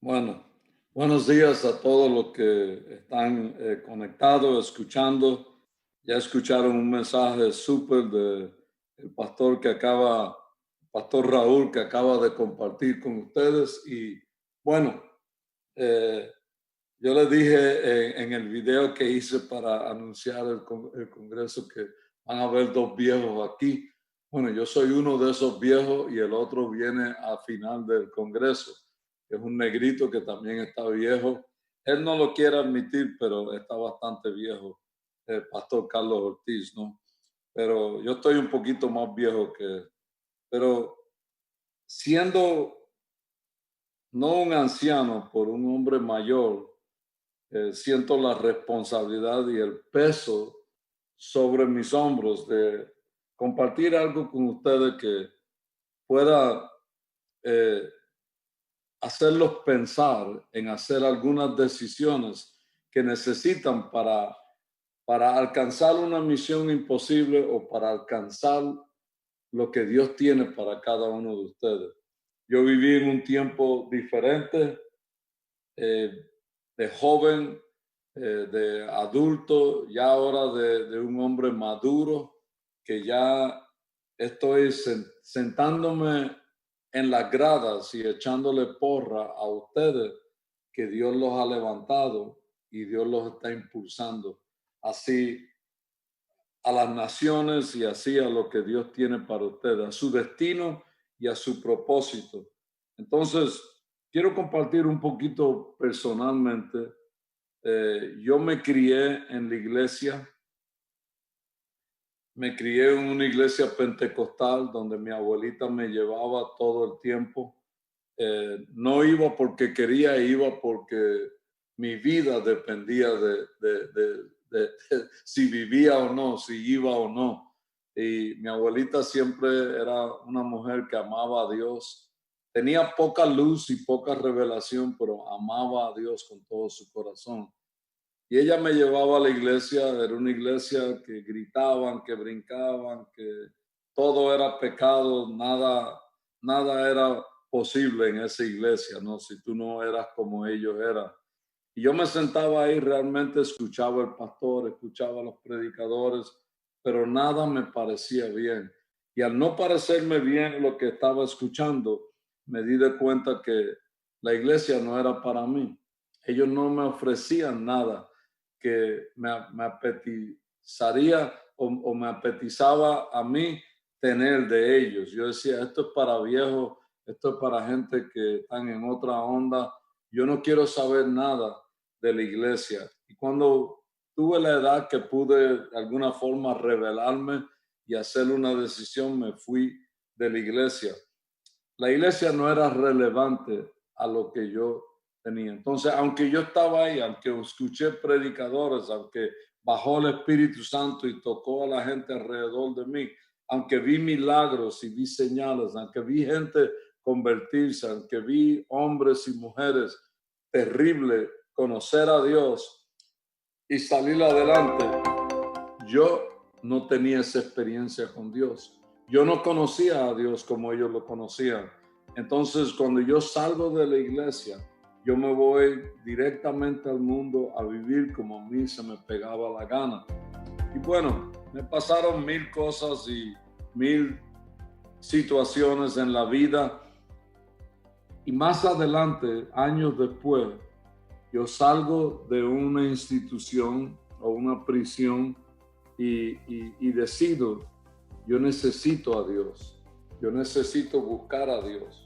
Bueno, buenos días a todos los que están conectados, escuchando. Ya escucharon un mensaje súper del pastor Pastor Raúl, que acaba de compartir con ustedes. Y bueno, eh, yo les dije en el video que hice para anunciar el Congreso que van a haber dos viejos aquí. Bueno, yo soy uno de esos viejos y el otro viene al final del Congreso, que es un negrito que también está viejo. Él no lo quiere admitir, pero está bastante viejo, el pastor Carlos Ortiz, ¿no? Pero yo estoy un poquito más viejo que él. Pero siendo no un anciano, por un hombre mayor, siento la responsabilidad y el peso sobre mis hombros de compartir algo con ustedes que pueda eh, hacerlos pensar en hacer algunas decisiones que necesitan para alcanzar una misión imposible o para alcanzar lo que Dios tiene para cada uno de ustedes. Yo viví en un tiempo diferente, eh, de joven, de adulto, ya ahora de un hombre maduro, que ya estoy sentándome en las gradas y echándole porra a ustedes, que Dios los ha levantado y Dios los está impulsando así a las naciones y así a lo que Dios tiene para ustedes, a su destino y a su propósito. Entonces, quiero compartir un poquito personalmente. Yo me crié en una iglesia pentecostal donde mi abuelita me llevaba todo el tiempo. No iba porque quería, iba porque mi vida dependía de si vivía o no, si iba o no. Y mi abuelita siempre era una mujer que amaba a Dios. Tenía poca luz y poca revelación, pero amaba a Dios con todo su corazón. Y ella me llevaba a la iglesia, era una iglesia que gritaban, que brincaban, que todo era pecado, nada era posible en esa iglesia, ¿no? Si tú no eras como ellos eran. Y yo me sentaba ahí, realmente escuchaba al pastor, escuchaba a los predicadores, pero nada me parecía bien. Y al no parecerme bien lo que estaba escuchando, me di de cuenta que la iglesia no era para mí. Ellos no me ofrecían nada que me apetizaría o me apetizaba a mí tener de ellos. Yo decía, esto es para viejos, esto es para gente que están en otra onda. Yo no quiero saber nada de la iglesia. Y cuando tuve la edad que pude de alguna forma revelarme y hacer una decisión, me fui de la iglesia. La iglesia no era relevante a lo que yo tenía. Entonces, aunque yo estaba ahí, aunque escuché predicadores, aunque bajó el Espíritu Santo y tocó a la gente alrededor de mí, aunque vi milagros y vi señales, aunque vi gente convertirse, aunque vi hombres y mujeres terribles conocer a Dios y salir adelante, yo no tenía esa experiencia con Dios. Yo no conocía a Dios como ellos lo conocían. Entonces, cuando yo salgo de la iglesia, yo me voy directamente al mundo a vivir como a mí se me pegaba la gana. Y bueno, me pasaron mil cosas y mil situaciones en la vida. Y más adelante, años después, yo salgo de una institución o una prisión y decido, yo necesito a Dios, yo necesito buscar a Dios.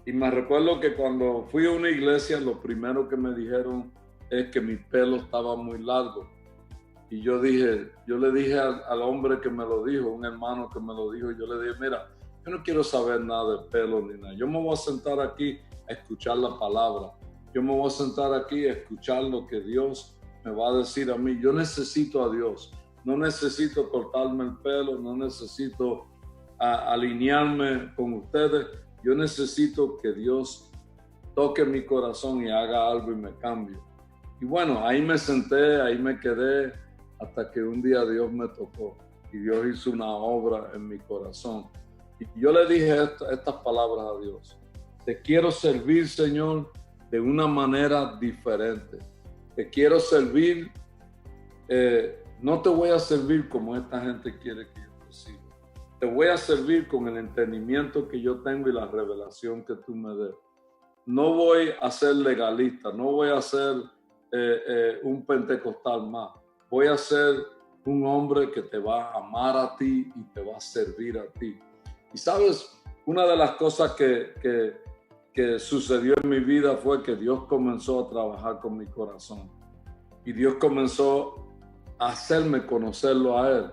Y me recuerdo que cuando fui a una iglesia, lo primero que me dijeron es que mi pelo estaba muy largo. Y yo le dije al hombre que me lo dijo, un hermano que me lo dijo, yo le dije, mira, yo no quiero saber nada de pelo ni nada. Yo me voy a sentar aquí a escuchar la palabra. Yo me voy a sentar aquí a escuchar lo que Dios me va a decir a mí. Yo necesito a Dios. No necesito cortarme el pelo, no necesito alinearme con ustedes. Yo necesito que Dios toque mi corazón y haga algo y me cambie. Y bueno, ahí me senté, ahí me quedé hasta que un día Dios me tocó y Dios hizo una obra en mi corazón. Y yo le dije estas palabras a Dios. Te quiero servir, Señor, de una manera diferente. Te quiero servir, no te voy a servir como esta gente quiere que yo te sirva. Te voy a servir con el entendimiento que yo tengo y la revelación que tú me des. No voy a ser legalista, no voy a ser un pentecostal más. Voy a ser un hombre que te va a amar a ti y te va a servir a ti. Y sabes, una de las cosas que sucedió en mi vida fue que Dios comenzó a trabajar con mi corazón. Y Dios comenzó a hacerme conocerlo a Él.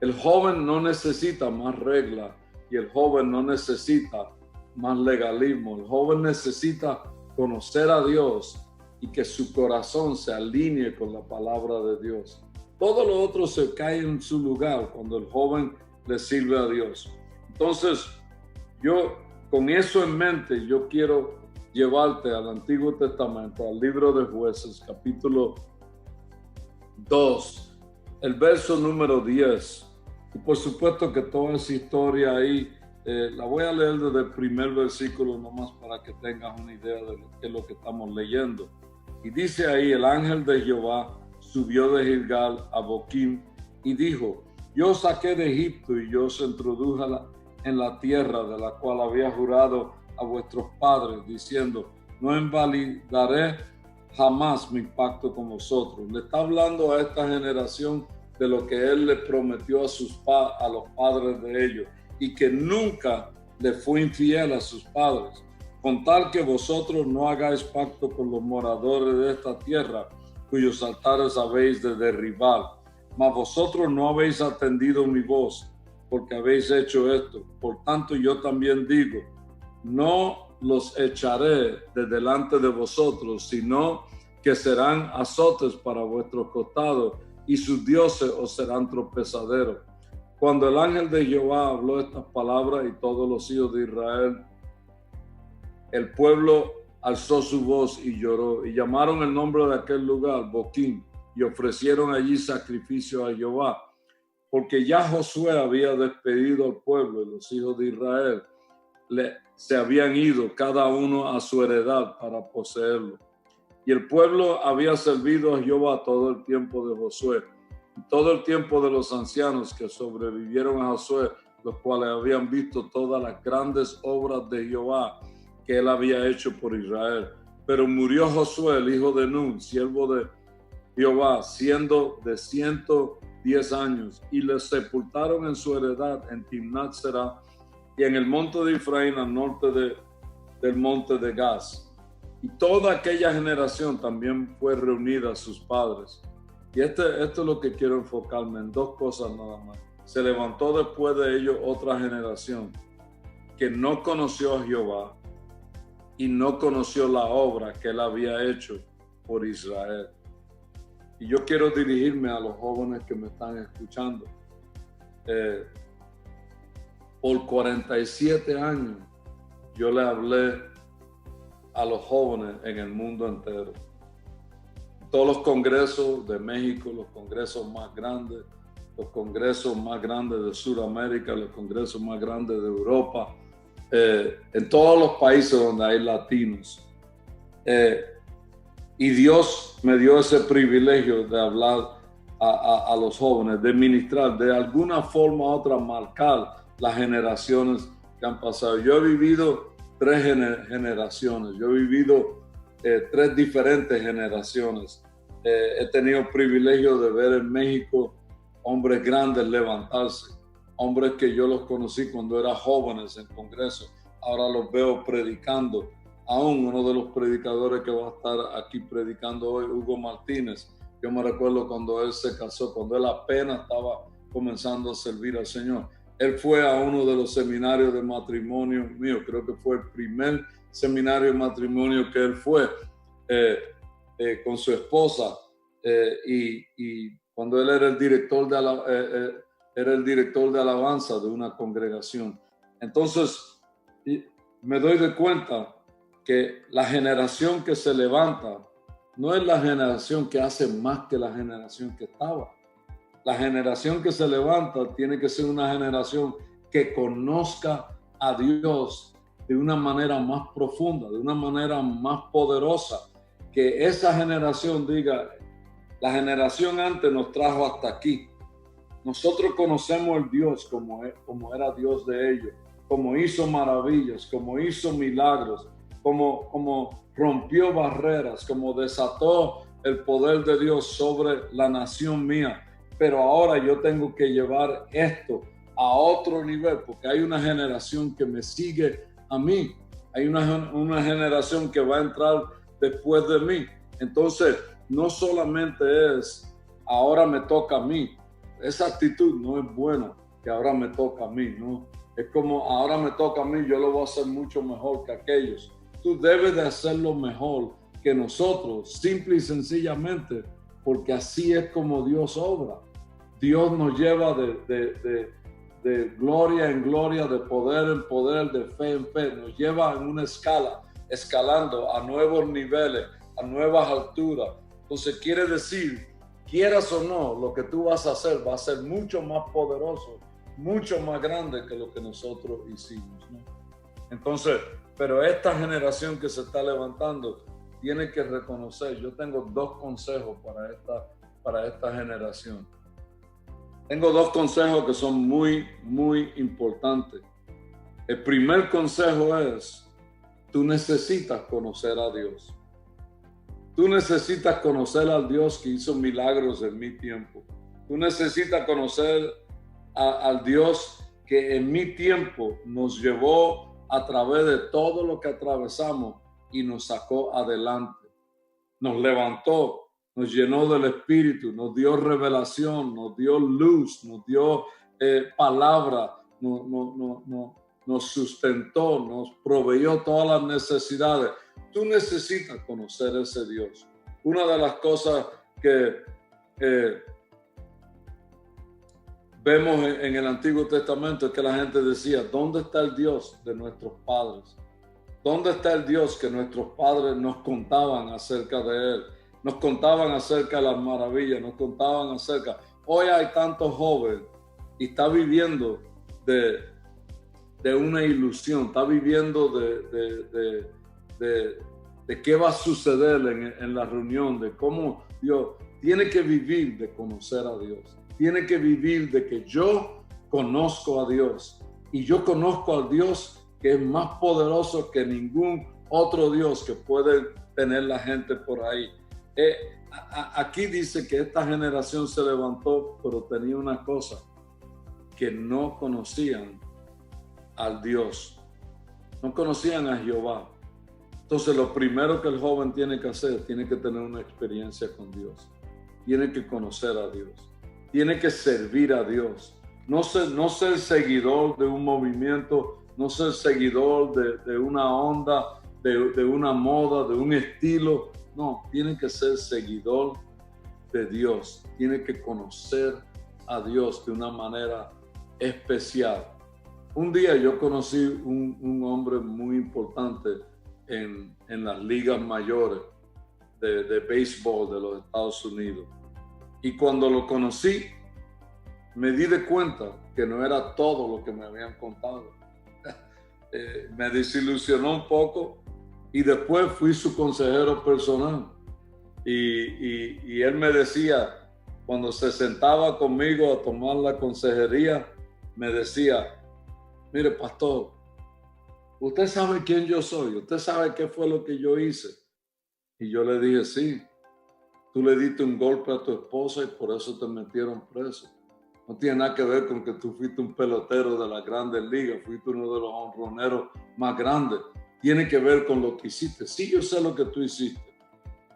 El joven no necesita más reglas y el joven no necesita más legalismo. El joven necesita conocer a Dios y que su corazón se alinee con la palabra de Dios. Todo lo otro se cae en su lugar cuando el joven le sirve a Dios. Entonces, yo con eso en mente, yo quiero llevarte al Antiguo Testamento, al libro de Jueces, capítulo 2, el verso número 10. Y por supuesto que toda esa historia ahí, la voy a leer desde el primer versículo nomás para que tengas una idea de qué es lo que estamos leyendo. Y dice ahí, el ángel de Jehová subió de Gilgal a Boquim y dijo, yo os saqué de Egipto y yo os introduje en la tierra de la cual había jurado a vuestros padres, diciendo, no invalidaré jamás mi pacto con vosotros. Le está hablando a esta generación de lo que él le prometió a los padres de ellos y que nunca le fue infiel a sus padres, con tal que vosotros no hagáis pacto con los moradores de esta tierra, cuyos altares habéis de derribar. Mas vosotros no habéis atendido mi voz, porque habéis hecho esto. Por tanto, yo también digo, no los echaré de delante de vosotros, sino que serán azotes para vuestros costados, y sus dioses os serán tropezaderos. Cuando el ángel de Jehová habló estas palabras y todos los hijos de Israel, el pueblo alzó su voz y lloró, y llamaron el nombre de aquel lugar Boquim, y ofrecieron allí sacrificio a Jehová, porque ya Josué había despedido al pueblo, y los hijos de Israel se habían ido cada uno a su heredad para poseerlo. Y el pueblo había servido a Jehová todo el tiempo de Josué, y todo el tiempo de los ancianos que sobrevivieron a Josué, los cuales habían visto todas las grandes obras de Jehová que él había hecho por Israel. Pero murió Josué, el hijo de Nun, siervo de Jehová, siendo de 110 años, y le sepultaron en su heredad en Timnat Será y en el monte de Efraín al norte del monte de Gaz. Y toda aquella generación también fue reunida a sus padres. Y esto es lo que quiero enfocarme en dos cosas nada más. Se levantó después de ellos otra generación que no conoció a Jehová y no conoció la obra que él había hecho por Israel. Y yo quiero dirigirme a los jóvenes que me están escuchando. Por 47 años yo le hablé a los jóvenes en el mundo entero. Todos los congresos de México, los congresos más grandes de Sudamérica, los congresos más grandes de Europa, en todos los países donde hay latinos. Y Dios me dio ese privilegio de hablar a los jóvenes, de ministrar, de alguna forma u otra marcar las generaciones que han pasado. Yo he vivido 3 generaciones, yo he vivido 3 diferentes generaciones. He tenido el privilegio de ver en México hombres grandes levantarse, hombres que yo los conocí cuando eran jóvenes en Congreso, ahora los veo predicando. Aún uno de los predicadores que va a estar aquí predicando hoy, Hugo Martínez, yo me recuerdo cuando él se casó, cuando él apenas estaba comenzando a servir al Señor. Él fue a uno de los seminarios de matrimonio mío, creo que fue el primer seminario de matrimonio que él fue con su esposa, y cuando él era el director de alabanza de una congregación. Entonces me doy de cuenta que la generación que se levanta no es la generación que hace más que la generación que estaba. La generación que se levanta tiene que ser una generación que conozca a Dios de una manera más profunda, de una manera más poderosa, que esa generación diga, la generación antes nos trajo hasta aquí. Nosotros conocemos el Dios como era Dios de ellos, como hizo maravillas, como hizo milagros, como rompió barreras, como desató el poder de Dios sobre la nación mía. Pero ahora yo tengo que llevar esto a otro nivel, porque hay una generación que me sigue a mí. Hay una generación que va a entrar después de mí. Entonces, no solamente es, ahora me toca a mí. Esa actitud no es buena, que ahora me toca a mí, ¿no? Es como, ahora me toca a mí, yo lo voy a hacer mucho mejor que aquellos. Tú debes de hacerlo mejor que nosotros, simple y sencillamente, porque así es como Dios obra. Dios nos lleva de gloria en gloria, de poder en poder, de fe en fe. Nos lleva en una escala, escalando a nuevos niveles, a nuevas alturas. Entonces quiere decir, quieras o no, lo que tú vas a hacer va a ser mucho más poderoso, mucho más grande que lo que nosotros hicimos, ¿no? Entonces, pero esta generación que se está levantando tiene que reconocer, yo tengo dos consejos para esta generación. Tengo dos consejos que son muy, muy importantes. El primer consejo es, tú necesitas conocer a Dios. Tú necesitas conocer al Dios que hizo milagros en mi tiempo. Tú necesitas conocer al Dios que en mi tiempo nos llevó a través de todo lo que atravesamos y nos sacó adelante. Nos levantó, nos llenó del Espíritu, nos dio revelación, nos dio luz, nos dio palabra, nos sustentó, nos proveyó todas las necesidades. Tú necesitas conocer ese Dios. Una de las cosas que vemos en el Antiguo Testamento es que la gente decía, ¿dónde está el Dios de nuestros padres? ¿Dónde está el Dios que nuestros padres nos contaban acerca de Él? Nos contaban acerca de las maravillas, nos contaban acerca. Hoy hay tantos jóvenes y está viviendo de una ilusión, está viviendo de qué va a suceder en la reunión, de cómo Dios tiene que vivir de conocer a Dios. Tiene que vivir de que yo conozco a Dios y yo conozco al Dios que es más poderoso que ningún otro Dios que puede tener la gente por ahí. Aquí dice que esta generación se levantó, pero tenía una cosa, que no conocían al Dios, no conocían a Jehová. Entonces lo primero que el joven tiene que hacer, tiene que tener una experiencia con Dios, tiene que conocer a Dios, tiene que servir a Dios, no ser seguidor de un movimiento, no ser seguidor de una onda, de una moda, de un estilo. No, tiene que ser seguidor de Dios, tiene que conocer a Dios de una manera especial. Un día yo conocí un hombre muy importante en las ligas mayores de béisbol de los Estados Unidos. Y cuando lo conocí, me di de cuenta que no era todo lo que me habían contado. Me desilusionó un poco y después fui su consejero personal. Y él me decía, cuando se sentaba conmigo a tomar la consejería, me decía, mire, pastor, usted sabe quién yo soy, usted sabe qué fue lo que yo hice. Y yo le dije, sí, tú le diste un golpe a tu esposa y por eso te metieron preso. No tiene nada que ver con que tú fuiste un pelotero de las grandes ligas, fuiste uno de los honroneros más grandes. Tiene que ver con lo que hiciste. Sí, yo sé lo que tú hiciste.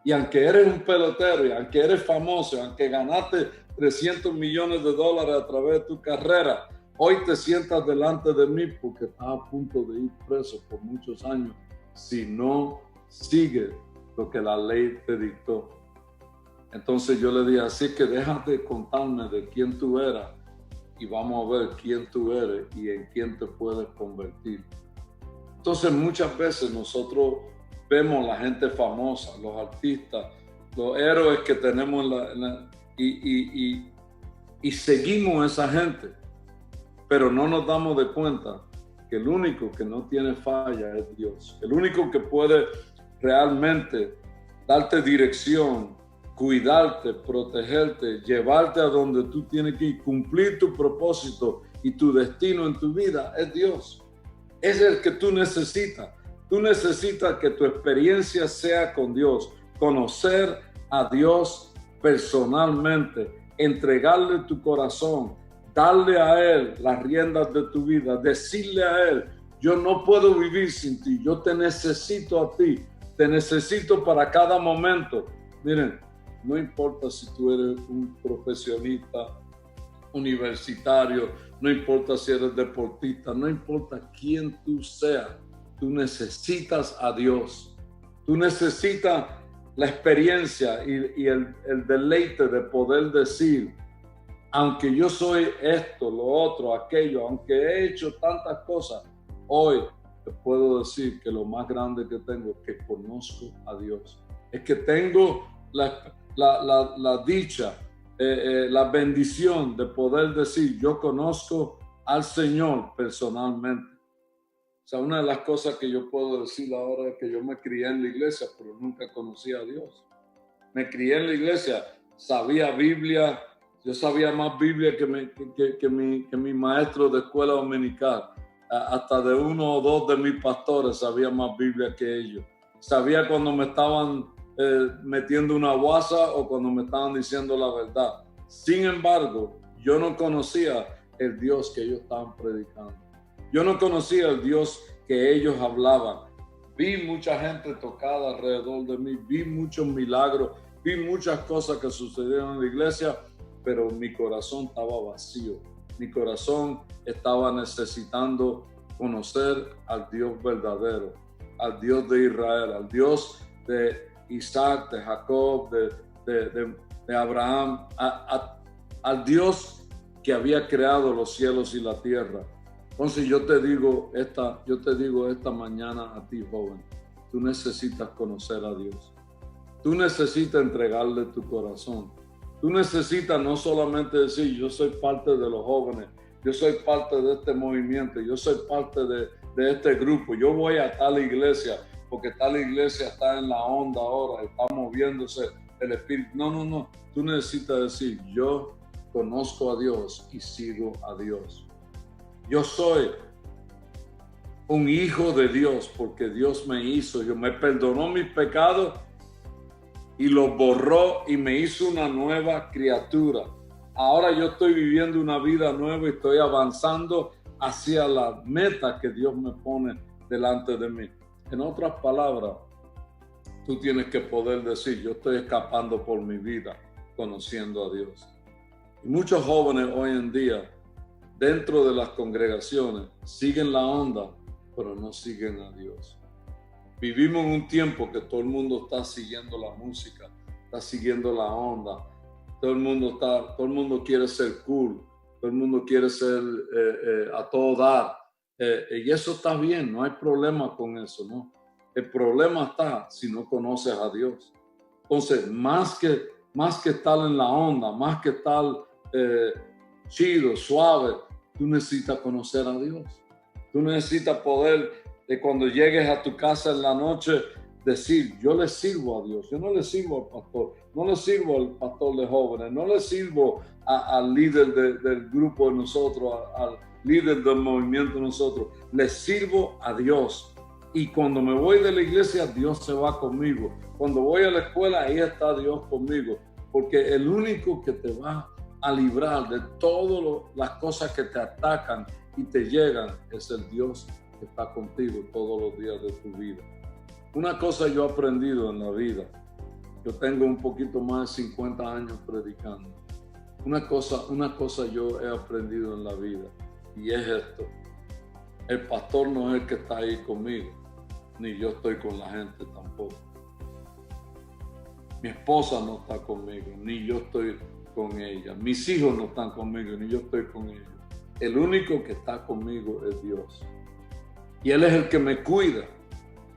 Y aunque eres un pelotero, y aunque eres famoso, aunque ganaste $300 millones a través de tu carrera, hoy te sientas delante de mí porque estás a punto de ir preso por muchos años si no sigues lo que la ley te dictó. Entonces yo le dije, así que déjate de contarme de quién tú eras y vamos a ver quién tú eres y en quién te puedes convertir. Entonces muchas veces nosotros vemos la gente famosa, los artistas, los héroes que tenemos y seguimos a esa gente, pero no nos damos de cuenta que el único que no tiene falla es Dios. El único que puede realmente darte dirección, cuidarte, protegerte, llevarte a donde tú tienes que ir, cumplir tu propósito y tu destino en tu vida es Dios. Es el que tú necesitas. Tú necesitas que tu experiencia sea con Dios, conocer a Dios personalmente, entregarle tu corazón, darle a Él las riendas de tu vida, decirle a Él, yo no puedo vivir sin ti, yo te necesito a ti, te necesito para cada momento. Miren, no importa si tú eres un profesionista universitario, no importa si eres deportista, no importa quién tú seas, tú necesitas a Dios. Tú necesitas la experiencia y el deleite de poder decir, aunque yo soy esto, lo otro, aquello, aunque he hecho tantas cosas, hoy te puedo decir que lo más grande que tengo es que conozco a Dios. Es que tengo la dicha, la bendición de poder decir, yo conozco al Señor personalmente. O sea, una de las cosas que yo puedo decir ahora es que yo me crié en la iglesia, pero nunca conocí a Dios. Me crié en la iglesia, sabía Biblia, yo sabía más Biblia que mi maestro de escuela dominical. Hasta de uno o dos de mis pastores sabía más Biblia que ellos. Sabía cuando me estaban metiendo una guasa o cuando me estaban diciendo la verdad. Sin embargo, yo no conocía el Dios que ellos estaban predicando. Yo no conocía el Dios que ellos hablaban. Vi mucha gente tocada alrededor de mí, vi muchos milagros, vi muchas cosas que sucedieron en la iglesia, pero mi corazón estaba vacío. Mi corazón estaba necesitando conocer al Dios verdadero, al Dios de Israel, al Dios de Isaac, de Jacob, de Abraham, al Dios que había creado los cielos y la tierra. Entonces yo te digo esta mañana a ti, joven, tú necesitas conocer a Dios. Tú necesitas entregarle tu corazón. Tú necesitas no solamente decir, yo soy parte de los jóvenes, yo soy parte de este movimiento, yo soy parte de este grupo, yo voy a tal iglesia, porque tal iglesia está en la onda ahora, está moviéndose el espíritu. No. Tú necesitas decir, yo conozco a Dios y sigo a Dios. Yo soy un hijo de Dios porque Dios me hizo, me perdonó mis pecados y los borró y me hizo una nueva criatura. Ahora yo estoy viviendo una vida nueva y estoy avanzando hacia la meta que Dios me pone delante de mí. En otras palabras, tú tienes que poder decir, yo estoy escapando por mi vida conociendo a Dios. Y muchos jóvenes hoy en día, dentro de las congregaciones, siguen la onda, pero no siguen a Dios. Vivimos en un tiempo que todo el mundo está siguiendo la música, está siguiendo la onda, todo el mundo quiere ser cool, todo el mundo quiere ser a todo dar, y eso está bien, no hay problema con eso, ¿no? El problema está si no conoces a Dios. Entonces, más que estar en la onda, más que estar chido, suave, tú necesitas conocer a Dios. Tú necesitas poder, cuando llegues a tu casa en la noche, decir, yo le sirvo a Dios, yo no le sirvo al pastor, no le sirvo al pastor de jóvenes, no le sirvo al líder del grupo de nosotros, al líder del movimiento de nosotros, le sirvo a Dios. Y cuando me voy de la iglesia, Dios se va conmigo. Cuando voy a la escuela, ahí está Dios conmigo. Porque el único que te va a librar de todas las cosas que te atacan y te llegan es el Dios que está contigo todos los días de tu vida. Una cosa yo he aprendido en la vida, yo tengo un poquito más de 50 años predicando. Una cosa yo he aprendido en la vida y es esto: el pastor no es el que está ahí conmigo, ni yo estoy con la gente tampoco. Mi esposa no está conmigo, ni yo estoy con ella. Mis hijos no están conmigo, ni yo estoy con ellos. El único que está conmigo es Dios. Y Él es el que me cuida.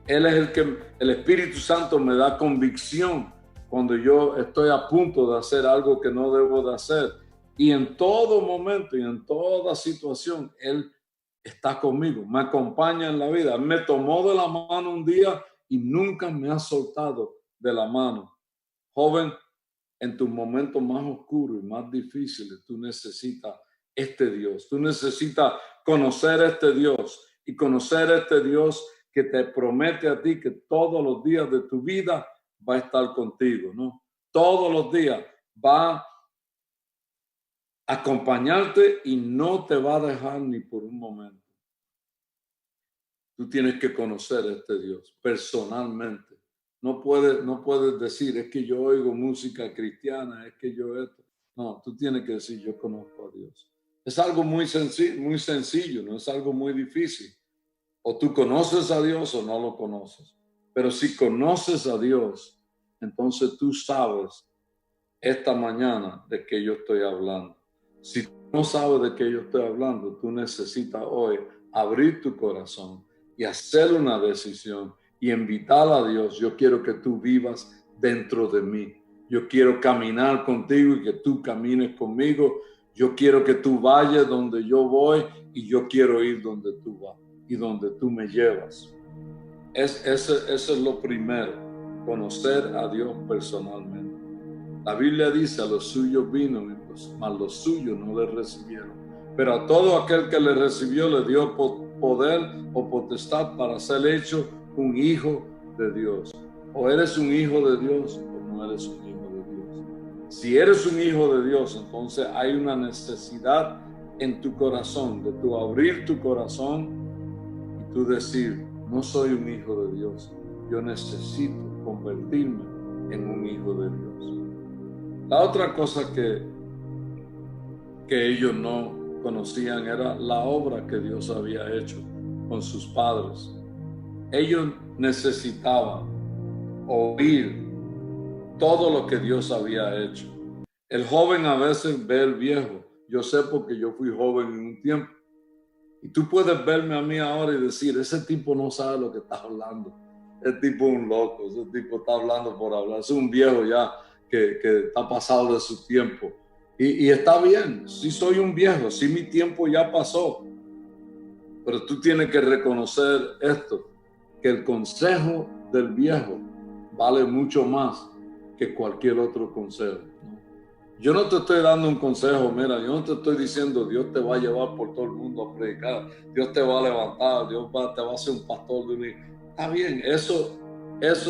Él es el Espíritu Santo me da convicción cuando yo estoy a punto de hacer algo que no debo de hacer. Y en todo momento y en toda situación, Él está conmigo, me acompaña en la vida. Él me tomó de la mano un día y nunca me ha soltado de la mano. Joven, en tus momentos más oscuros y más difíciles, tú necesitas este Dios. Tú necesitas conocer a este Dios y conocer a este Dios que te promete a ti que todos los días de tu vida va a estar contigo, ¿no? Todos los días va a acompañarte y no te va a dejar ni por un momento. Tú tienes que conocer a este Dios personalmente. No puedes decir, es que yo oigo música cristiana, es que yo esto. No, tú tienes que decir, yo conozco a Dios. Es algo muy sencillo, no es algo muy difícil. O tú conoces a Dios o no lo conoces. Pero si conoces a Dios, entonces tú sabes esta mañana de qué yo estoy hablando. Si tú no sabes de qué yo estoy hablando, tú necesitas hoy abrir tu corazón y hacer una decisión y invitar a Dios. Yo quiero que tú vivas dentro de mí. Yo quiero caminar contigo y que tú camines conmigo. Yo quiero que tú vayas donde yo voy y yo quiero ir donde tú vas y donde tú me llevas. Eso es lo primero, conocer a Dios personalmente. La Biblia dice, a los suyos vino, mas los suyos no le recibieron. Pero a todo aquel que le recibió le dio poder o potestad para ser hecho un hijo de Dios. O eres un hijo de Dios o no eres un hijo de Dios. Si eres un hijo de Dios, entonces hay una necesidad en tu corazón, de tú abrir tu corazón y tú decir, no soy un hijo de Dios, yo necesito convertirme en un hijo de Dios. La otra cosa que ellos no conocían era la obra que Dios había hecho con sus padres. Ellos necesitaban oír todo lo que Dios había hecho. El joven a veces ve al viejo. Yo sé porque yo fui joven en un tiempo. Y tú puedes verme a mí ahora y decir, ese tipo no sabe lo que está hablando. Ese tipo es un loco, ese tipo está hablando por hablar. Es un viejo ya que está pasado de su tiempo. Y está bien, sí soy un viejo, sí mi tiempo ya pasó. Pero tú tienes que reconocer esto, que el consejo del viejo vale mucho más que cualquier otro consejo. Yo no te estoy dando un consejo, mira, yo no te estoy diciendo Dios te va a llevar por todo el mundo a predicar, Dios te va a levantar, te va a hacer un pastor de unir. Está bien, eso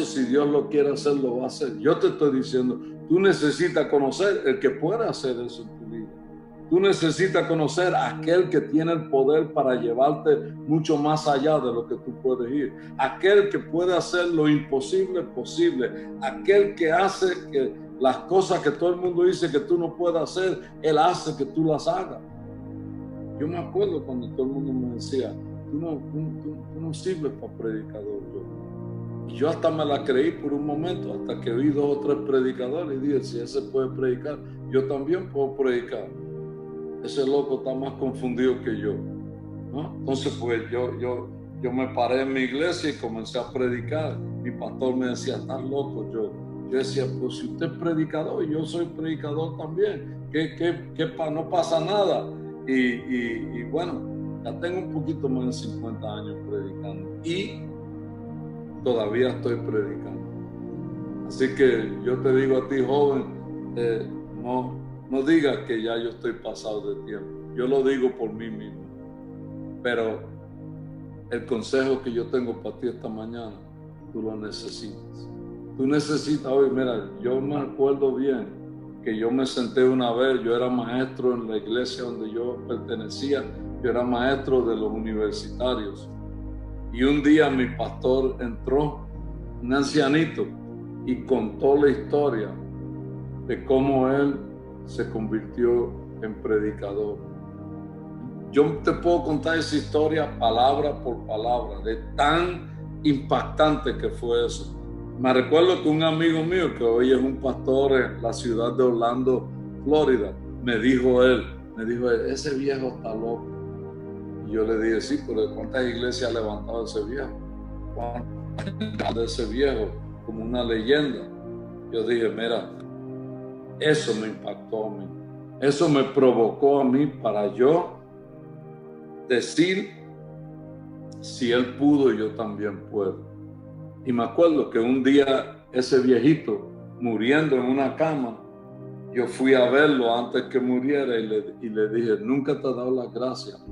si Dios lo quiere hacer, lo va a hacer. Yo te estoy diciendo, tú necesitas conocer el que puede hacer eso en tu vida. Tú necesitas conocer a aquel que tiene el poder para llevarte mucho más allá de lo que tú puedes ir. Aquel que puede hacer lo imposible posible. Aquel que hace que las cosas que todo el mundo dice que tú no puedes hacer, Él hace que tú las hagas. Yo me acuerdo cuando todo el mundo me decía, tú no sirves para predicador. Y yo hasta me la creí por un momento, hasta que oí 2 o 3 predicadores y dije, si ese puede predicar, yo también puedo predicar. Ese loco está más confundido que yo, ¿no? Entonces, pues yo me paré en mi iglesia y comencé a predicar. Mi pastor me decía, estás loco. Yo decía, pues si usted es predicador, yo soy predicador también. No pasa nada. Y bueno, ya tengo un poquito más de 50 años predicando y todavía estoy predicando. Así que yo te digo a ti, joven, no digas que ya yo estoy pasado de tiempo. Yo lo digo por mí mismo. Pero el consejo que yo tengo para ti esta mañana, tú lo necesitas. Tú necesitas hoy, mira, yo me acuerdo bien que yo me senté una vez, yo era maestro en la iglesia donde yo pertenecía, yo era maestro de los universitarios. Y un día mi pastor entró, un ancianito, y contó la historia de cómo él se convirtió en predicador. Yo te puedo contar esa historia palabra por palabra, de tan impactante que fue eso. Me recuerdo que un amigo mío, que hoy es un pastor en la ciudad de Orlando, Florida, me dijo él, ese viejo está loco. Y yo le dije, sí, pero ¿cuántas iglesias ha levantado ese viejo? ¿Cuántas de ese viejo? Como una leyenda. Yo dije, mira, eso me impactó a mí. Eso me provocó a mí para yo decir si él pudo, yo también puedo. Y me acuerdo que un día ese viejito muriendo en una cama, yo fui a verlo antes que muriera y le dije, nunca te he dado las gracias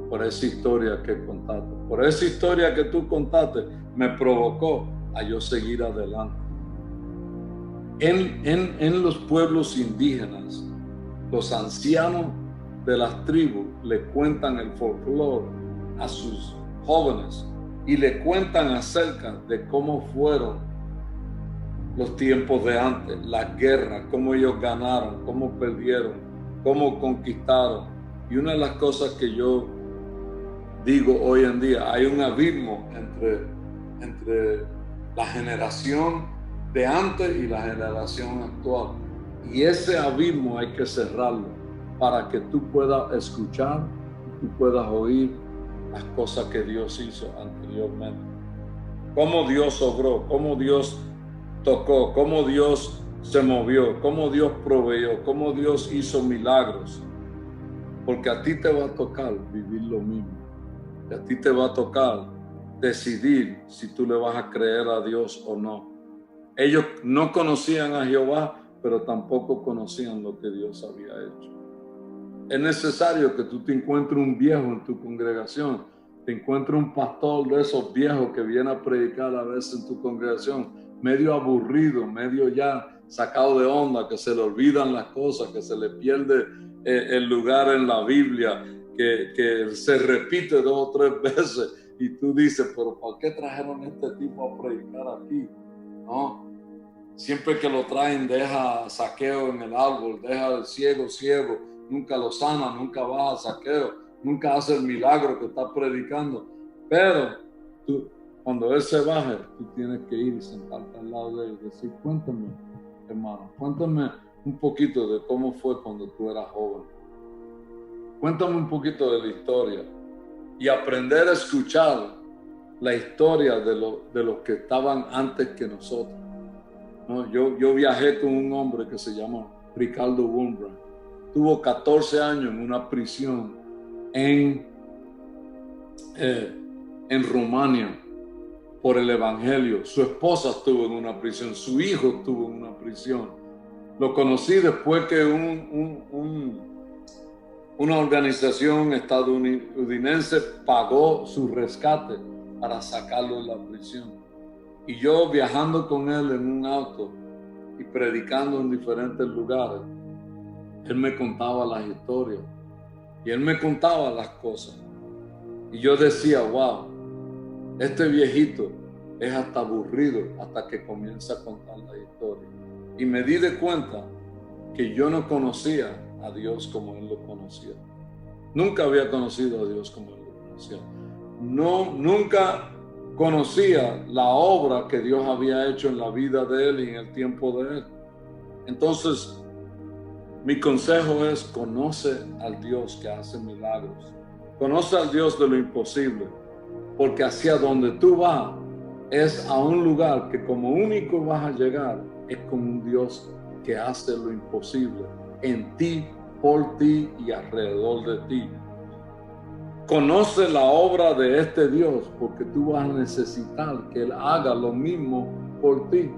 por esa historia que contaste. Por esa historia que tú contaste me provocó a yo seguir adelante. En los pueblos indígenas, los ancianos de las tribus le cuentan el folclore a sus jóvenes y le cuentan acerca de cómo fueron los tiempos de antes, las guerras, cómo ellos ganaron, cómo perdieron, cómo conquistaron. Y una de las cosas que yo digo hoy en día, hay un abismo entre la generación de antes y la generación actual. Y ese abismo hay que cerrarlo para que tú puedas escuchar, tú puedas oír las cosas que Dios hizo anteriormente. Cómo Dios obró, cómo Dios tocó, cómo Dios se movió, cómo Dios proveyó, cómo Dios hizo milagros. Porque a ti te va a tocar vivir lo mismo. Y a ti te va a tocar decidir si tú le vas a creer a Dios o no. Ellos no conocían a Jehová, pero tampoco conocían lo que Dios había hecho. Es necesario que tú te encuentres un viejo en tu congregación, te encuentres un pastor de esos viejos que viene a predicar a veces en tu congregación, medio aburrido, medio ya sacado de onda, que se le olvidan las cosas, que se le pierde el lugar en la Biblia, que se repite 2 o 3 veces y tú dices, pero ¿por qué trajeron a este tipo a predicar aquí? ¿No? Siempre que lo traen deja Zaqueo en el árbol, deja al ciego, nunca lo sana, nunca baja a Zaqueo, nunca hace el milagro que está predicando. Pero tú, cuando él se baje, tú tienes que ir y sentarte al lado de él y decir, cuéntame, hermano, cuéntame un poquito de cómo fue cuando tú eras joven. Cuéntame un poquito de la historia y aprender a escuchar la historia de los que estaban antes que nosotros. ¿No? Yo viajé con un hombre que se llama Ricardo Wurmbrand. Tuvo 14 años en una prisión en Rumania por el evangelio. Su esposa estuvo en una prisión, su hijo estuvo en una prisión. Lo conocí después que una organización estadounidense pagó su rescate para sacarlo de la prisión. Y yo viajando con él en un auto y predicando en diferentes lugares, él me contaba las historias y él me contaba las cosas. Y yo decía, wow, este viejito es hasta aburrido hasta que comienza a contar la historia. Y me di de cuenta que yo no conocía a Dios como él lo conocía. Nunca había conocido a Dios como él lo conocía. Nunca conocía la obra que Dios había hecho en la vida de él y en el tiempo de él. Entonces, mi consejo es, conoce al Dios que hace milagros. Conoce al Dios de lo imposible, porque hacia donde tú vas es a un lugar que como único vas a llegar es con un Dios que hace lo imposible en ti, por ti y alrededor de ti. Conoce la obra de este Dios porque tú vas a necesitar que Él haga lo mismo por ti.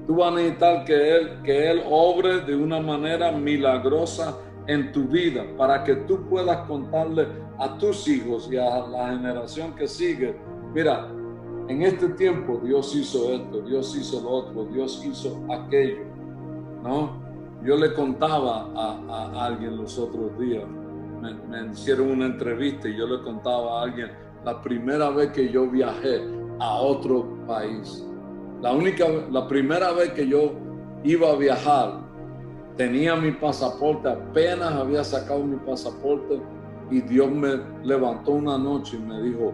Tú vas a necesitar que Él obre de una manera milagrosa en tu vida para que tú puedas contarle a tus hijos y a la generación que sigue. Mira, en este tiempo Dios hizo esto, Dios hizo lo otro, Dios hizo aquello, ¿no? Yo le contaba a alguien los otros días, me hicieron una entrevista y yo le contaba a alguien la primera vez que yo viajé a otro país. La primera vez que yo iba a viajar, tenía mi pasaporte, apenas había sacado mi pasaporte y Dios me levantó una noche y me dijo,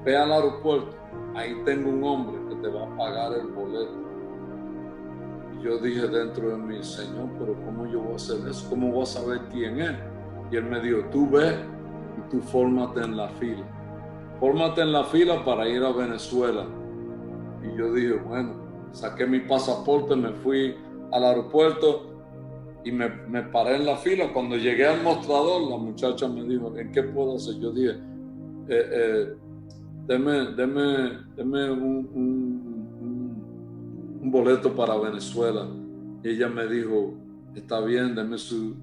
ve al aeropuerto, ahí tengo un hombre que te va a pagar el boleto. Y yo dije dentro de mí, Señor, pero ¿cómo yo voy a hacer eso? ¿Cómo voy a saber quién es? Y él me dijo, tú ve y tú fórmate en la fila. Fórmate en la fila para ir a Venezuela. Y yo dije, bueno, saqué mi pasaporte, me fui al aeropuerto y me paré en la fila. Cuando llegué al mostrador, la muchacha me dijo, ¿en qué puedo hacer? Yo dije, deme un boleto para Venezuela. Y ella me dijo, está bien, deme su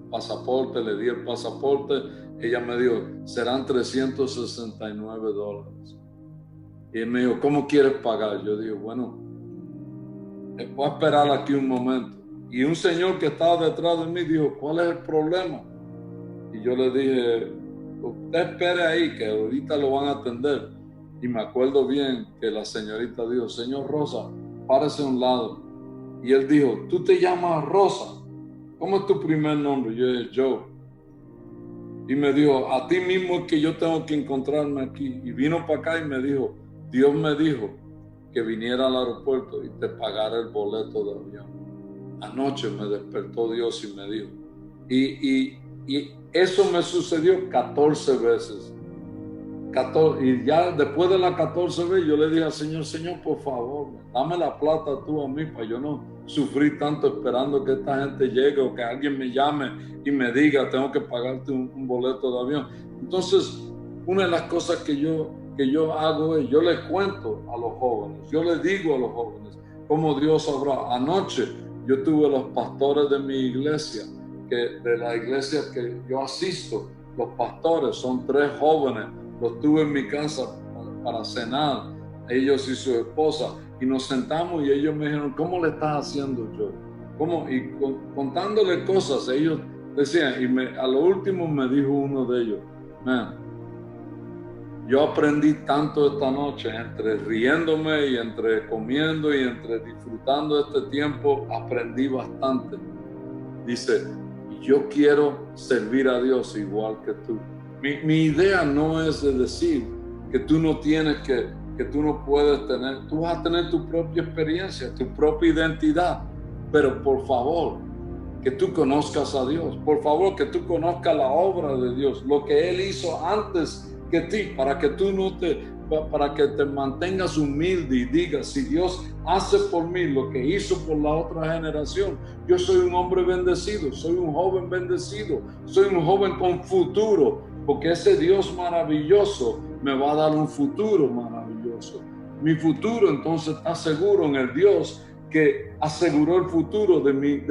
pasaporte. Le di el pasaporte. Ella me dijo, serán $369. Y él me dijo, ¿cómo quieres pagar? Yo digo, bueno, voy a esperar aquí un momento. Y un señor que estaba detrás de mí dijo, ¿cuál es el problema? Y yo le dije, usted espere ahí, que ahorita lo van a atender. Y me acuerdo bien que la señorita dijo, señor Rosa, párese a un lado. Y él dijo, ¿tú te llamas Rosa? ¿Cómo es tu primer nombre? Yo dije, Joe. Y me dijo, a ti mismo es que yo tengo que encontrarme aquí. Y vino para acá y me dijo, Dios me dijo que viniera al aeropuerto y te pagara el boleto de avión. Anoche me despertó Dios y me dijo. Y eso me sucedió 14 veces. 14, y ya después de las 14 veces yo le dije al Señor, Señor, por favor, dame la plata tú a mí para yo no sufrir tanto esperando que esta gente llegue o que alguien me llame y me diga, tengo que pagarte un boleto de avión. Entonces, una de las cosas que yo hago es, yo les cuento a los jóvenes, yo les digo a los jóvenes cómo Dios obra. Anoche yo tuve los pastores de mi iglesia, de la iglesia que yo asisto, los pastores, son 3 jóvenes. Los tuve en mi casa para cenar, ellos y su esposa, y nos sentamos y ellos me dijeron, ¿cómo le estás haciendo, yo? ¿Cómo? Y contándole cosas, ellos decían, y a lo último me dijo uno de ellos, man, yo aprendí tanto esta noche, entre riéndome y entre comiendo y entre disfrutando este tiempo, aprendí bastante. Dice, yo quiero servir a Dios igual que tú. Mi idea no es de decir que tú no tienes que tú no puedes tener, tú vas a tener tu propia experiencia, tu propia identidad, pero por favor, que tú conozcas a Dios, por favor, que tú conozcas la obra de Dios, lo que Él hizo antes que ti, para que te mantengas humilde y digas, si Dios hace por mí lo que hizo por la otra generación, yo soy un hombre bendecido, soy un joven bendecido, soy un joven con futuro, porque ese Dios maravilloso me va a dar un futuro maravilloso. Mi futuro entonces está seguro en el Dios que aseguró el futuro de mis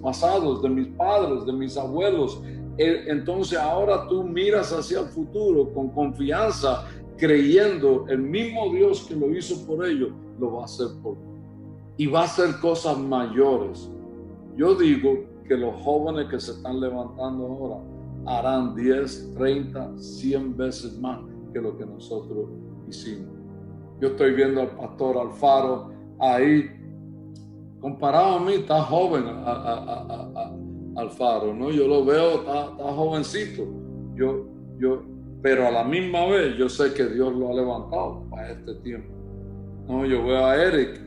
pasados, de mis padres, de mis abuelos. Entonces ahora tú miras hacia el futuro con confianza, creyendo el mismo Dios que lo hizo por ellos, lo va a hacer por mí. Y va a hacer cosas mayores. Yo digo que los jóvenes que se están levantando ahora harán 10, 30, 100 veces más que lo que nosotros hicimos. Yo estoy viendo al pastor Alfaro ahí, comparado a mí, está joven Alfaro, ¿no? Yo lo veo, está jovencito. Pero a la misma vez yo sé que Dios lo ha levantado para este tiempo. ¿No? Yo veo a Eric,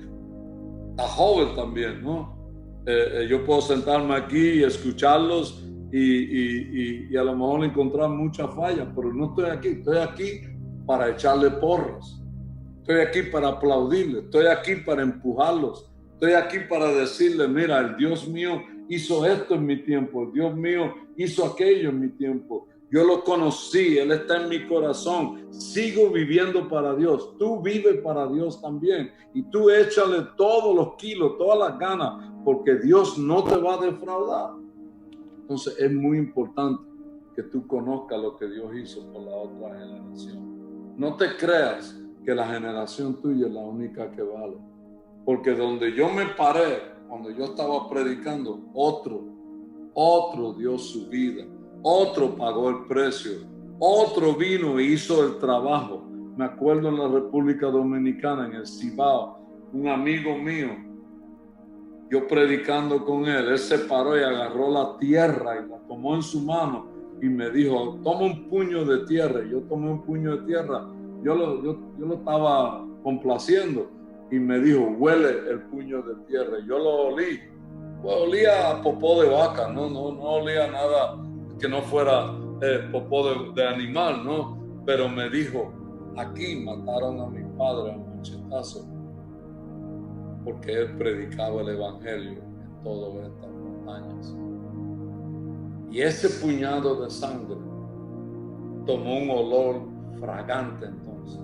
está joven también, ¿no? Yo puedo sentarme aquí y escucharlos y a lo mejor encontrar muchas fallas, pero no estoy aquí para echarle porras, estoy aquí para aplaudirles, estoy aquí para empujarlos, estoy aquí para decirle, mira, el Dios mío hizo esto en mi tiempo, el Dios mío hizo aquello en mi tiempo, yo lo conocí, Él está en mi corazón, sigo viviendo para Dios, tú vives para Dios también, y tú échale todos los kilos, todas las ganas, porque Dios no te va a defraudar. Entonces es muy importante que tú conozcas lo que Dios hizo por la otra generación. No te creas que la generación tuya es la única que vale. Porque donde yo me paré, cuando yo estaba predicando, otro dio su vida, otro pagó el precio, otro vino e hizo el trabajo. Me acuerdo en la República Dominicana, en el Cibao, un amigo mío, yo predicando con él se paró y agarró la tierra y la tomó en su mano y me dijo, toma un puño de tierra. Y yo tomé un puño de tierra, yo lo estaba complaciendo y me dijo, huele el puño de tierra. Y yo lo olí, pues olía a popó de vaca, no olía nada que no fuera popó de animal, ¿no? Pero me dijo, aquí mataron a mi padre a machetazo, porque él predicaba el evangelio en todas estas montañas. Y ese puñado de sangre tomó un olor fragante entonces.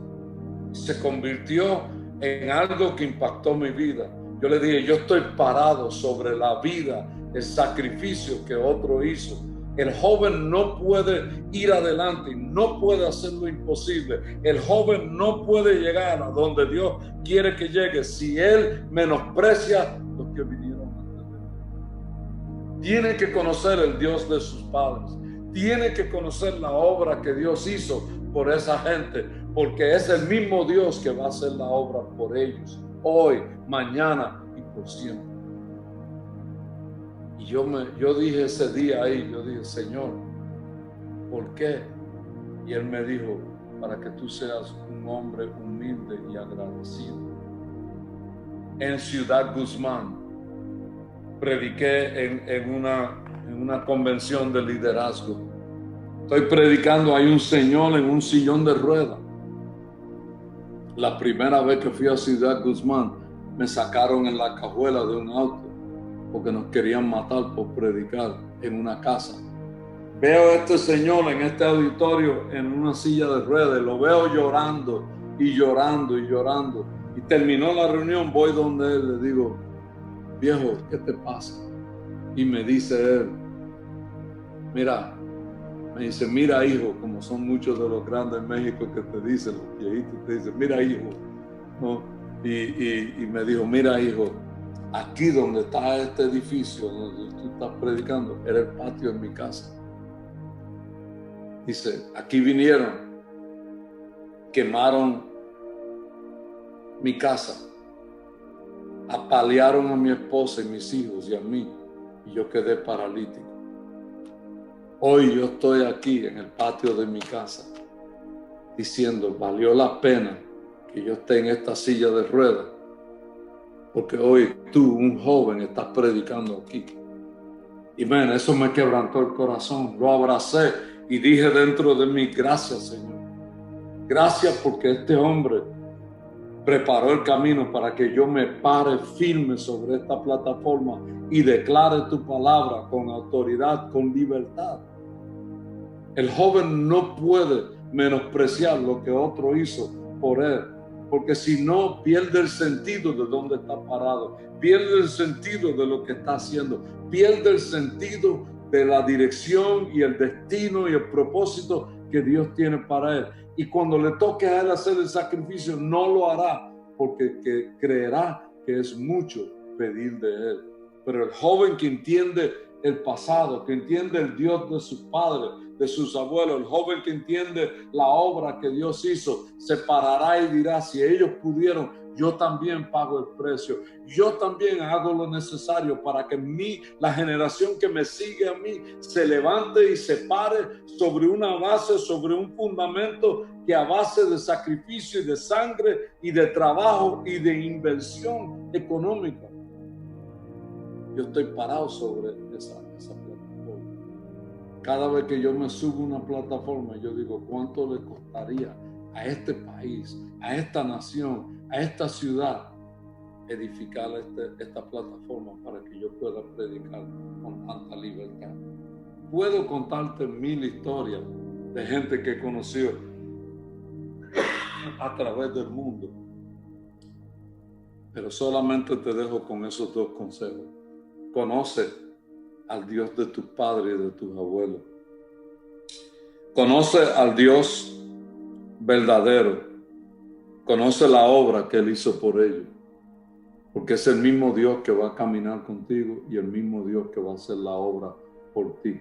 Se convirtió en algo que impactó mi vida. Yo le dije, yo estoy parado sobre la vida, el sacrificio que otro hizo. El joven no puede ir adelante, no puede hacer lo imposible. El joven no puede llegar a donde Dios quiere que llegue si él menosprecia los que vinieron antes de él. Tiene que conocer el Dios de sus padres. Tiene que conocer la obra que Dios hizo por esa gente, porque es el mismo Dios que va a hacer la obra por ellos, hoy, mañana y por siempre. Y yo dije ese día ahí, yo dije, Señor, ¿por qué? Y Él me dijo, para que tú seas un hombre humilde y agradecido. En Ciudad Guzmán, prediqué en una convención de liderazgo. Estoy predicando, hay un señor en un sillón de ruedas. La primera vez que fui a Ciudad Guzmán, me sacaron en la cajuela de un auto porque nos querían matar por predicar en una casa. Veo a este señor en este auditorio en una silla de ruedas, lo veo llorando y llorando y llorando. Y terminó la reunión, voy donde él, le digo, viejo, ¿qué te pasa? Y me dice él, mira, hijo, como son muchos de los grandes en México que te dicen, los viejitos te dicen, mira, hijo, ¿no? Y me dijo, mira, hijo, aquí donde está este edificio, donde tú estás predicando, era el patio de mi casa. Dice, aquí vinieron, quemaron mi casa, apalearon a mi esposa y mis hijos y a mí, y yo quedé paralítico. Hoy yo estoy aquí en el patio de mi casa diciendo, valió la pena que yo esté en esta silla de ruedas, porque hoy tú, un joven, estás predicando aquí. Y eso me quebrantó el corazón. Lo abracé y dije dentro de mí, gracias, Señor. Gracias porque este hombre preparó el camino para que yo me pare firme sobre esta plataforma y declare tu palabra con autoridad, con libertad. El joven no puede menospreciar lo que otro hizo por él, porque si no, pierde el sentido de dónde está parado, pierde el sentido de lo que está haciendo, pierde el sentido de la dirección y el destino y el propósito que Dios tiene para él. Y cuando le toque a él hacer el sacrificio, no lo hará, porque creerá que es mucho pedir de él. Pero el joven que entiende el pasado, que entiende el Dios de sus padres, de sus abuelos, el joven que entiende la obra que Dios hizo, se parará y dirá, si ellos pudieron, yo también pago el precio, yo también hago lo necesario para que la generación que me sigue a mí se levante y se pare sobre una base, sobre un fundamento que a base de sacrificio y de sangre y de trabajo y de inversión económica. Yo estoy parado sobre esa plataforma. Cada vez que yo me subo a una plataforma, yo digo, ¿cuánto le costaría a este país, a esta nación, a esta ciudad, edificar esta plataforma para que yo pueda predicar con tanta libertad? Puedo contarte 1000 historias de gente que he conocido a través del mundo, pero solamente te dejo con esos 2 consejos. Conoce al Dios de tus padres y de tus abuelos. Conoce al Dios verdadero. Conoce la obra que Él hizo por ellos. Porque es el mismo Dios que va a caminar contigo y el mismo Dios que va a hacer la obra por ti.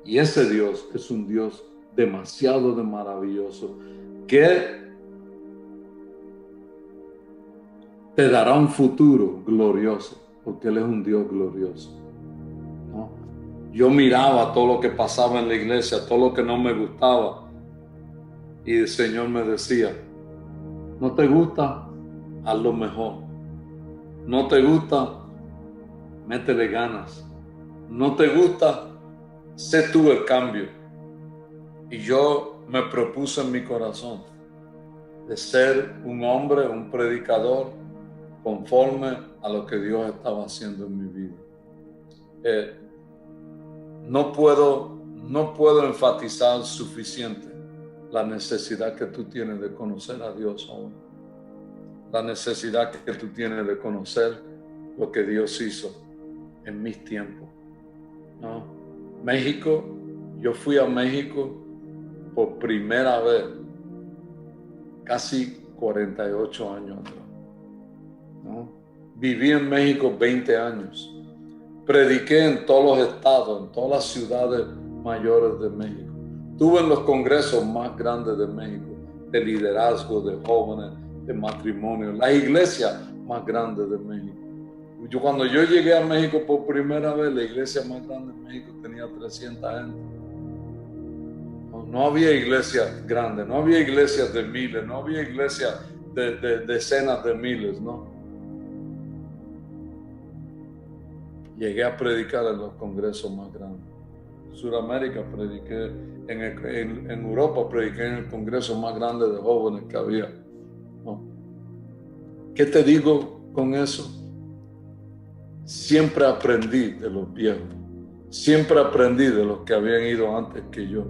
Y ese Dios es un Dios demasiado maravilloso que te dará un futuro glorioso, porque Él es un Dios glorioso, ¿no? Yo miraba todo lo que pasaba en la iglesia, todo lo que no me gustaba, y el Señor me decía, ¿no te gusta? Hazlo mejor. ¿No te gusta? Métele ganas. ¿No te gusta? Sé tú el cambio. Y yo me propuse en mi corazón de ser un hombre, un predicador, conforme a lo que Dios estaba haciendo en mi vida. No no puedo enfatizar suficiente la necesidad que tú tienes de conocer a Dios aún. La necesidad que tú tienes de conocer lo que Dios hizo en mis tiempos, ¿no? México, yo fui a México por primera vez casi 48 años atrás, ¿no? Viví en México 20 años. Prediqué en todos los estados, en todas las ciudades mayores de México. Estuve en los congresos más grandes de México, de liderazgo, de jóvenes, de matrimonio, la iglesia más grande de México. Cuando yo llegué a México por primera vez, la iglesia más grande de México tenía 300 gente. No había iglesias grandes, no había iglesias de miles, no había iglesias de decenas de miles, ¿no? Llegué a predicar en los congresos más grandes. En Sudamérica prediqué, en Europa prediqué en el congreso más grande de jóvenes que había, ¿no? ¿Qué te digo con eso? Siempre aprendí de los viejos. Siempre aprendí de los que habían ido antes que yo.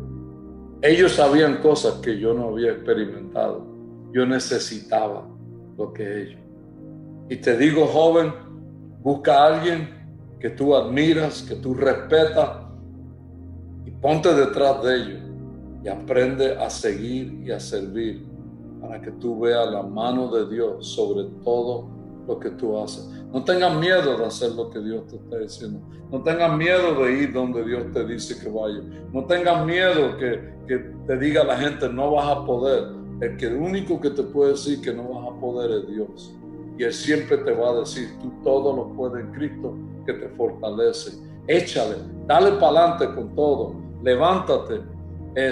Ellos sabían cosas que yo no había experimentado. Yo necesitaba lo que ellos. Y te digo, joven, busca a alguien que tú admiras, que tú respetas, y ponte detrás de ellos y aprende a seguir y a servir para que tú veas la mano de Dios sobre todo lo que tú haces. No tengas miedo de hacer lo que Dios te está diciendo. No tengas miedo de ir donde Dios te dice que vaya. No tengas miedo que te diga la gente no vas a poder. El único que te puede decir que no vas a poder es Dios. Y Él siempre te va a decir, tú todo lo puedes en Cristo que te fortalece. Échale, dale para adelante con todo. Levántate.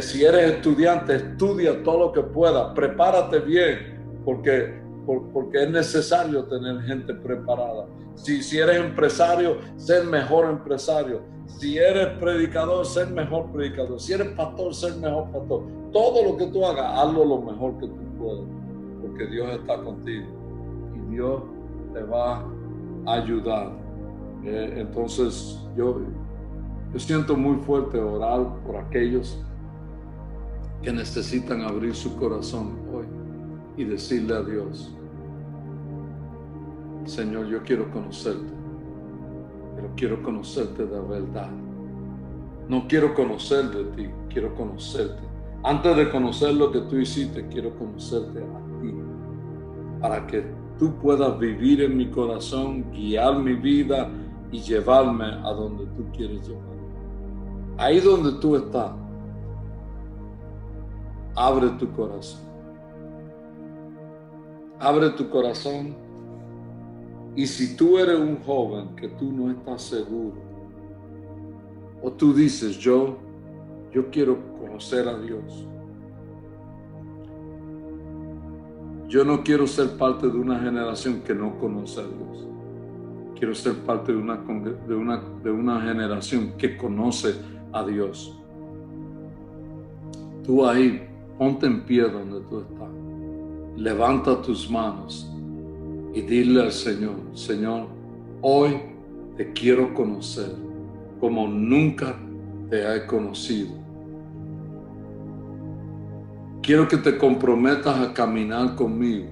Si eres estudiante, estudia todo lo que puedas. Prepárate bien, porque es necesario tener gente preparada. Si eres empresario, ser mejor empresario. Si eres predicador, ser mejor predicador. Si eres pastor, ser mejor pastor. Todo lo que tú hagas, hazlo lo mejor que tú puedas, porque Dios está contigo y Dios te va a ayudar. Entonces yo siento muy fuerte orar por aquellos que necesitan abrir su corazón hoy y decirle a Dios, Señor, yo quiero conocerte, pero quiero conocerte de verdad. No quiero conocer de ti, quiero conocerte. Antes de conocer lo que tú hiciste, quiero conocerte a ti, para que tú puedas vivir en mi corazón, guiar mi vida y llevarme a donde tú quieres llevarme. Ahí donde tú estás, abre tu corazón. Abre tu corazón. Y si tú eres un joven que tú no estás seguro, o tú dices, yo quiero conocer a Dios. Yo no quiero ser parte de una generación que no conoce a Dios. Quiero ser parte de una generación que conoce a Dios. Tú ahí, ponte en pie donde tú estás. Levanta tus manos y dile al Señor, Señor, hoy te quiero conocer como nunca te he conocido. Quiero que te comprometas a caminar conmigo.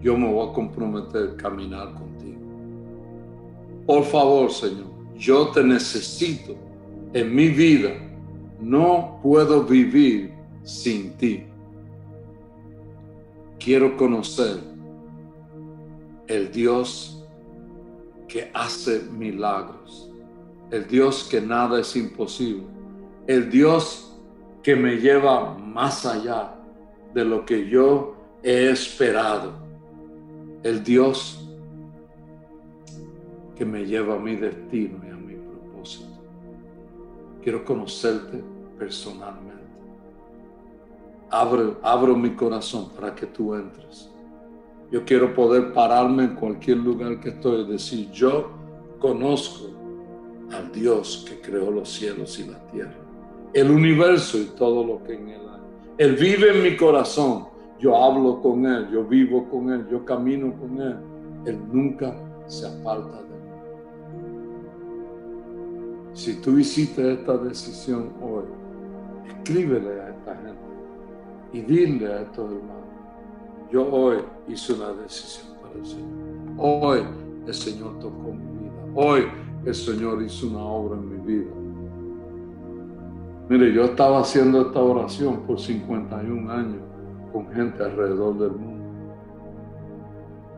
Yo me voy a comprometer a caminar contigo. Por favor, Señor, yo te necesito en mi vida. No puedo vivir sin ti. Quiero conocer el Dios que hace milagros, el Dios que nada es imposible, el Dios que me lleva más allá de lo que yo he esperado, el Dios que me lleva a mi destino y a mi propósito. Quiero conocerte personalmente. Abro mi corazón para que tú entres. Yo quiero poder pararme en cualquier lugar que estoy y decir, yo conozco al Dios que creó los cielos y la tierra, el universo y todo lo que en él hay. Él vive en mi corazón. Yo hablo con Él, yo vivo con Él, yo camino con Él. Él nunca se aparta de mí. Si tú hiciste esta decisión hoy, escríbele a esta gente y dile a estos hermanos: yo hoy hice una decisión para el Señor. Hoy el Señor tocó mi vida. Hoy el Señor hizo una obra en mi vida. Mire, yo estaba haciendo esta oración por 51 años con gente alrededor del mundo.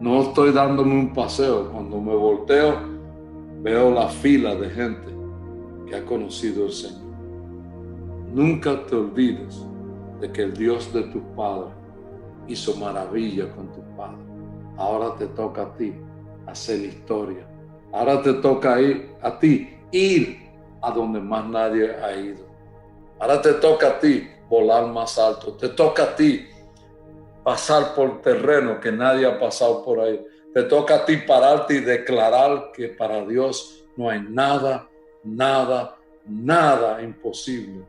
No estoy dándome un paseo. Cuando me volteo, veo la fila de gente que ha conocido al Señor. Nunca te olvides de que el Dios de tus padres hizo maravilla con tus padres. Ahora te toca a ti hacer la historia. Ahora te toca a ti ir a donde más nadie ha ido. Ahora te toca a ti volar más alto. Te toca a ti pasar por terreno que nadie ha pasado por ahí. Te toca a ti pararte y declarar que para Dios no hay nada, nada, nada imposible.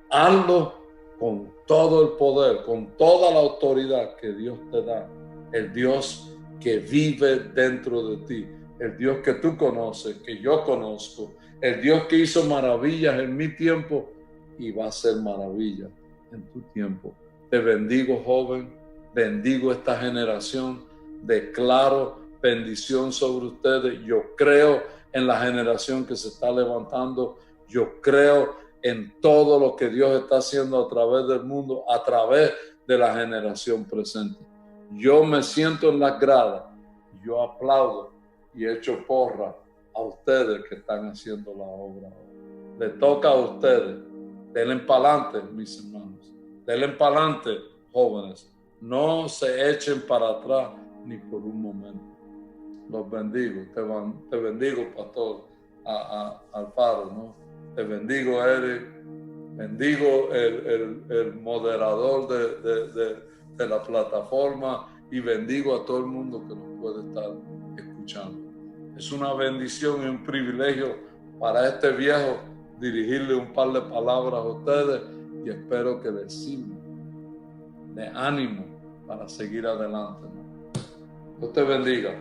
Hazlo con todo el poder, con toda la autoridad que Dios te da. El Dios que vive dentro de ti. El Dios que tú conoces, que yo conozco. El Dios que hizo maravillas en mi tiempo y va a hacer maravillas en tu tiempo. Te bendigo, joven. Bendigo esta generación. Declaro bendición sobre ustedes. Yo creo en la generación que se está levantando. Yo creo en todo lo que Dios está haciendo a través del mundo, a través de la generación presente. Yo me siento en las gradas, yo aplaudo y echo porra a ustedes que están haciendo la obra. Le toca a ustedes. Denle para adelante, mis hermanos. Denle para adelante, jóvenes. No se echen para atrás ni por un momento. Los bendigo. Te bendigo, pastor Alfaro, ¿no? Te bendigo, Eric. Bendigo el moderador de la plataforma y bendigo a todo el mundo que nos puede estar escuchando. Es una bendición y un privilegio para este viejo dirigirle un par de palabras a ustedes y espero que les sirva de ánimo para seguir adelante. Dios te bendiga.